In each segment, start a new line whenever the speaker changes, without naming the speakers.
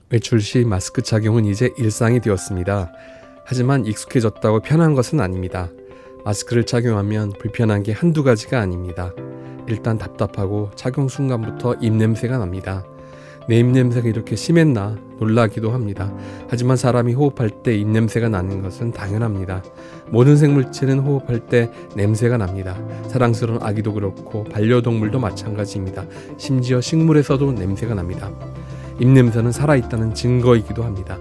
외출 시 마스크 착용은 이제 일상이 되었습니다. 하지만 익숙해졌다고 편한 것은 아닙니다. 마스크를 착용하면 불편한 게 한두 가지가 아닙니다. 일단 답답하고 착용 순간부터 입냄새가 납니다. 내 입냄새가 이렇게 심했나 놀라기도 합니다. 하지만 사람이 호흡할 때 입냄새가 나는 것은 당연합니다. 모든 생물체는 호흡할 때 냄새가 납니다. 사랑스러운 아기도 그렇고 반려동물도 마찬가지입니다. 심지어 식물에서도 냄새가 납니다. 입냄새는 살아있다는 증거이기도 합니다.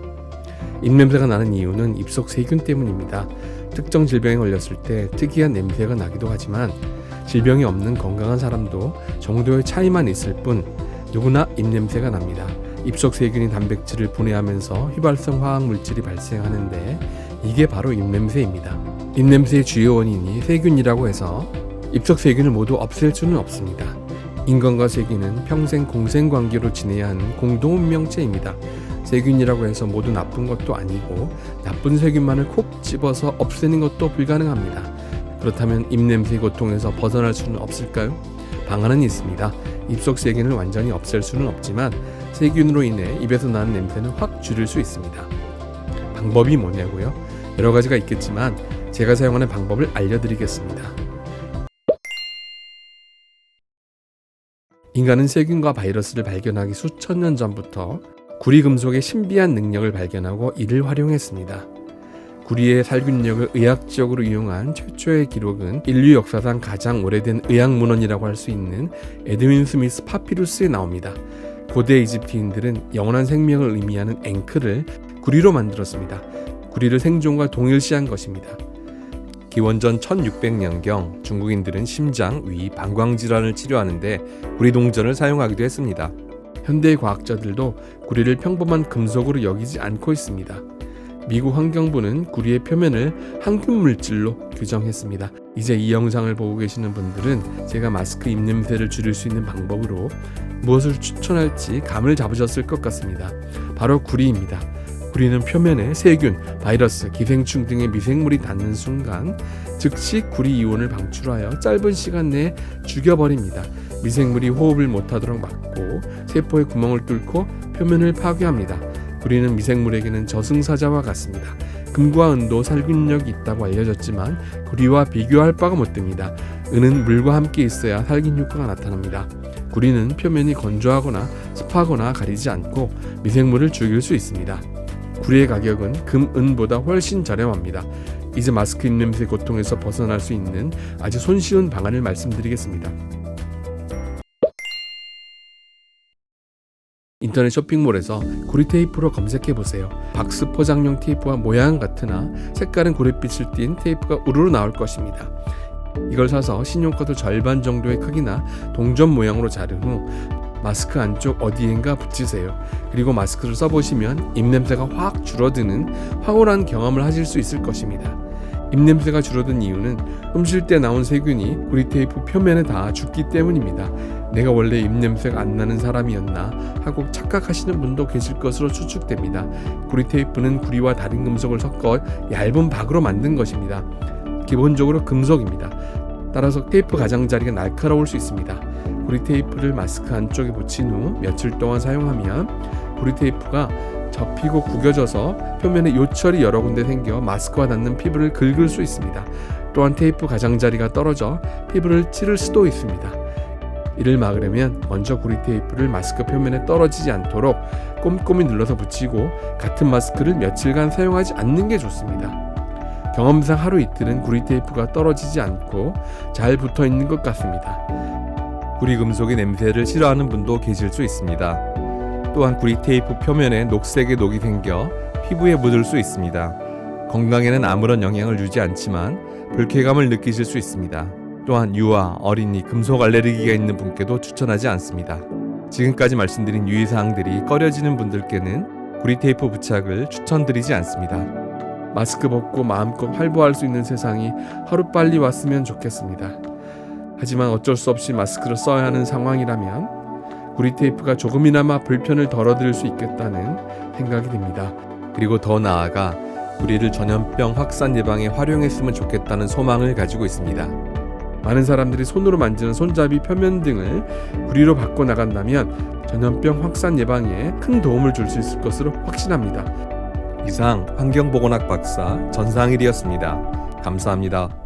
입냄새가 나는 이유는 입속 세균 때문입니다. 특정 질병에 걸렸을 때 특이한 냄새가 나기도 하지만 질병이 없는 건강한 사람도 정도의 차이만 있을 뿐 누구나 입냄새가 납니다. 입속 세균이 단백질을 분해하면서 휘발성 화학물질이 발생하는데 이게 바로 입냄새입니다. 입냄새의 주요 원인이 세균이라고 해서 입속 세균을 모두 없앨 수는 없습니다. 인간과 세균은 평생 공생관계로 지내야 하는 공동 운명체입니다. 세균이라고 해서 모두 나쁜 것도 아니고 나쁜 세균만을 콕 집어서 없애는 것도 불가능합니다. 그렇다면 입냄새의 고통에서 벗어날 수는 없을까요? 방안은 있습니다. 입속 세균을 완전히 없앨 수는 없지만 세균으로 인해 입에서 나는 냄새는 확 줄일 수 있습니다. 방법이 뭐냐고요? 여러 가지가 있겠지만 제가 사용하는 방법을 알려드리겠습니다. 인간은 세균과 바이러스를 발견하기 수천 년 전부터 구리 금속의 신비한 능력을 발견하고 이를 활용했습니다. 구리의 살균력을 의학적으로 이용한 최초의 기록은 인류 역사상 가장 오래된 의학문헌이라고 할 수 있는 에드윈 스미스 파피루스에 나옵니다. 고대 이집트인들은 영원한 생명을 의미하는 앵크를 구리로 만들었습니다. 구리를 생존과 동일시한 것입니다. 기원전 1600년경 중국인들은 심장, 위, 방광질환을 치료하는데 구리 동전을 사용하기도 했습니다. 현대 과학자들도 구리를 평범한 금속으로 여기지 않고 있습니다. 미국 환경부는 구리의 표면을 항균 물질로 규정했습니다. 이제 이 영상을 보고 계시는 분들은 제가 마스크 입냄새를 줄일 수 있는 방법으로 무엇을 추천할지 감을 잡으셨을 것 같습니다. 바로 구리입니다. 구리는 표면에 세균, 바이러스, 기생충 등의 미생물이 닿는 순간 즉시 구리 이온을 방출하여 짧은 시간 내에 죽여버립니다. 미생물이 호흡을 못하도록 막고 세포의 구멍을 뚫고 표면을 파괴합니다. 구리는 미생물에게는 저승사자와 같습니다. 금과 은도 살균력이 있다고 알려졌지만 구리와 비교할 바가 못 됩니다. 은은 물과 함께 있어야 살균 효과가 나타납니다. 구리는 표면이 건조하거나 습하거나 가리지 않고 미생물을 죽일 수 있습니다. 구리의 가격은 금, 은보다 훨씬 저렴합니다. 이제 마스크 입냄새 고통에서 벗어날 수 있는 아주 손쉬운 방안을 말씀드리겠습니다. 인터넷 쇼핑몰에서 구리 테이프로 검색해보세요. 박스 포장용 테이프와 모양은 같으나 색깔은 구릿빛을 띤 테이프가 우르르 나올 것입니다. 이걸 사서 신용카드 절반 정도의 크기나 동전 모양으로 자른 후 마스크 안쪽 어디엔가 붙이세요. 그리고 마스크를 써보시면 입냄새가 확 줄어드는 황홀한 경험을 하실 수 있을 것입니다. 입냄새가 줄어든 이유는 흠쉴 때 나온 세균이 구리 테이프 표면에 닿아 죽기 때문입니다. 내가 원래 입냄새가 안 나는 사람이었나 하고 착각하시는 분도 계실 것으로 추측됩니다. 구리 테이프는 구리와 다른 금속을 섞어 얇은 박으로 만든 것입니다. 기본적으로 금속입니다. 따라서 테이프 가장자리가 날카로울 수 있습니다. 구리 테이프를 마스크 안쪽에 붙인 후 며칠 동안 사용하면 구리 테이프가 접히고 구겨져서 표면에 요철이 여러 군데 생겨 마스크와 닿는 피부를 긁을 수 있습니다. 또한 테이프 가장자리가 떨어져 피부를 찌를 수도 있습니다. 이를 막으려면 먼저 구리 테이프를 마스크 표면에 떨어지지 않도록 꼼꼼히 눌러서 붙이고 같은 마스크를 며칠간 사용하지 않는 게 좋습니다. 경험상 하루 이틀은 구리 테이프가 떨어지지 않고 잘 붙어 있는 것 같습니다. 구리 금속의 냄새를 싫어하는 분도 계실 수 있습니다. 또한 구리 테이프 표면에 녹색의 녹이 생겨 피부에 묻을 수 있습니다. 건강에는 아무런 영향을 주지 않지만 불쾌감을 느끼실 수 있습니다. 또한 유아, 어린이, 금속 알레르기가 있는 분께도 추천하지 않습니다. 지금까지 말씀드린 유의사항들이 꺼려지는 분들께는 구리 테이프 부착을 추천드리지 않습니다. 마스크 벗고 마음껏 활보할 수 있는 세상이 하루빨리 왔으면 좋겠습니다. 하지만 어쩔 수 없이 마스크를 써야 하는 상황이라면 구리 테이프가 조금이나마 불편을 덜어드릴 수 있겠다는 생각이 듭니다. 그리고 더 나아가 구리를 전염병 확산 예방에 활용했으면 좋겠다는 소망을 가지고 있습니다. 많은 사람들이 손으로 만지는 손잡이 표면 등을 구리로 바꿔 나간다면 전염병 확산 예방에 큰 도움을 줄 수 있을 것으로 확신합니다. 이상 환경보건학 박사 전상일이었습니다. 감사합니다.